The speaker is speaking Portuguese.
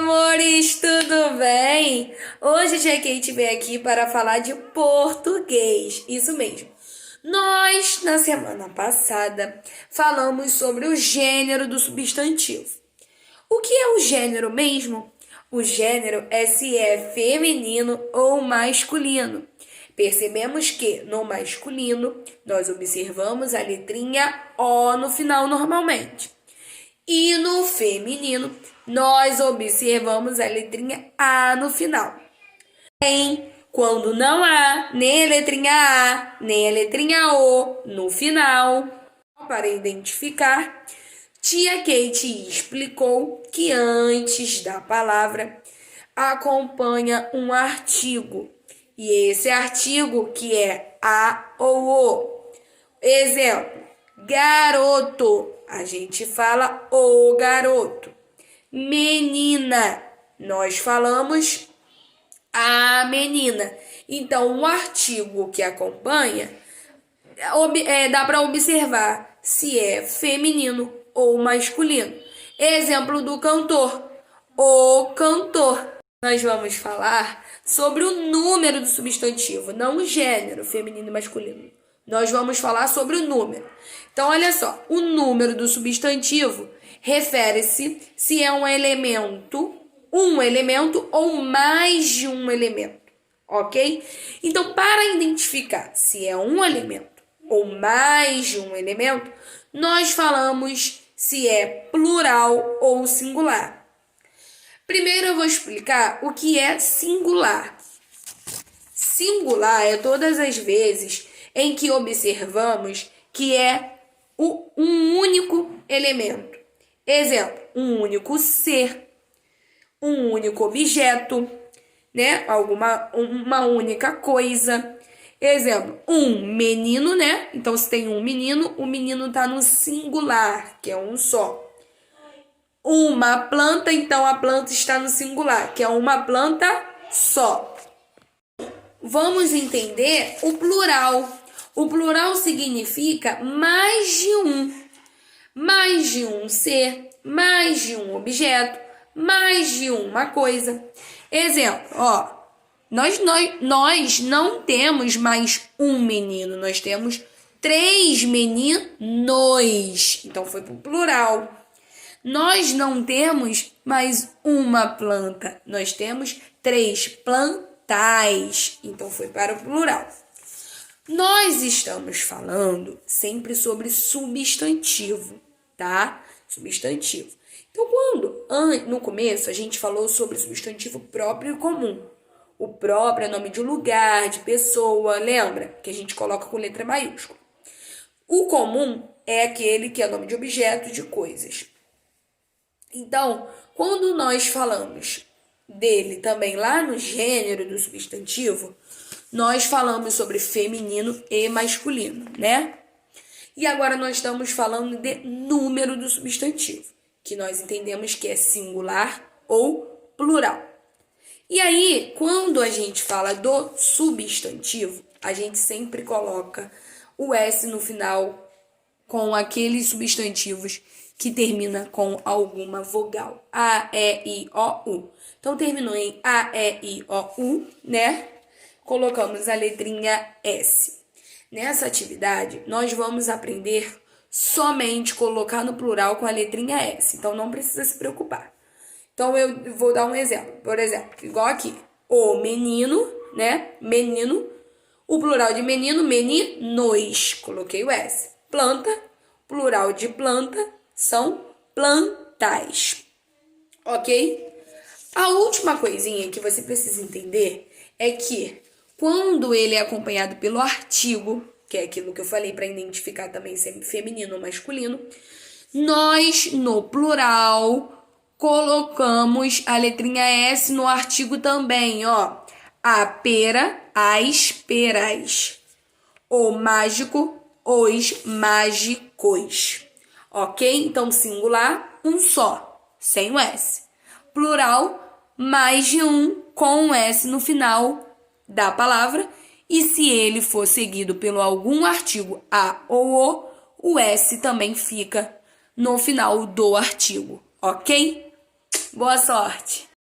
amores, tudo bem? Hoje a Tia Kate veio aqui para falar de português, isso mesmo. Nós, na semana passada, falamos sobre o gênero do substantivo. O que é o gênero mesmo? O gênero é se é feminino ou masculino. Percebemos que, no masculino, nós observamos a letrinha O no final normalmente. E no feminino, nós observamos a letrinha A no final. Quando não há nem a letrinha A, nem a letrinha O no final, para identificar, Tia Kate explicou que antes da palavra acompanha um artigo. E esse artigo que é A ou O. Exemplo, garoto. A gente fala o garoto. Menina, nós falamos a menina. Então, o artigo que acompanha, dá para observar se é feminino ou masculino. Exemplo do cantor, o cantor. Nós vamos falar sobre o número do substantivo, não o gênero, feminino e masculino. Nós vamos falar sobre o número. Então, olha só, o número do substantivo refere-se se é um elemento ou mais de um elemento, ok? Então, para identificar se é um elemento ou mais de um elemento, nós falamos se é plural ou singular. Primeiro eu vou explicar o que é singular. Singular é todas as vezes em que observamos que é um único elemento. Exemplo, um único ser, um único objeto, né? Uma única coisa. Exemplo, um menino, né? Então, se tem um menino, o menino está no singular, que é um só. Uma planta, então a planta está no singular, que é uma planta só. Vamos entender o plural. O plural significa mais de um. Mais de um ser, mais de um objeto, mais de uma coisa. Exemplo, nós não temos mais um menino, nós temos 3 meninos. Então foi para o plural. Nós não temos mais uma planta, nós temos 3 plantais. Então foi para o plural. Nós estamos falando sempre sobre substantivo, tá? Substantivo. Então, no começo a gente falou sobre substantivo próprio e comum. O próprio é nome de lugar, de pessoa, lembra? Que a gente coloca com letra maiúscula. O comum é aquele que é nome de objeto, de coisas. Então, quando nós falamos dele também lá no gênero do substantivo, nós falamos sobre feminino e masculino, né? E agora nós estamos falando de número do substantivo, que nós entendemos que é singular ou plural. E aí, quando a gente fala do substantivo, a gente sempre coloca o S no final com aqueles substantivos que termina com alguma vogal. A, E, I, O, U. Então, terminou em A, E, I, O, U, né? Colocamos a letrinha S. Nessa atividade, nós vamos aprender somente colocar no plural com a letrinha S. Então, não precisa se preocupar. Então, eu vou dar um exemplo. Por exemplo, igual aqui. O menino, né? Menino. O plural de menino, meninos. Coloquei o S. Planta. Plural de planta são plantais. Ok? A última coisinha que você precisa entender é que quando ele é acompanhado pelo artigo, que é aquilo que eu falei para identificar também sempre feminino ou masculino, nós, no plural, colocamos a letrinha S no artigo também, ó. A pera, as peras. O mágico, os mágicos. Ok? Então, singular, um só, sem o S. Plural, mais de um, com o S no final da palavra, e se ele for seguido pelo algum artigo A ou o S também fica no final do artigo, ok? Boa sorte!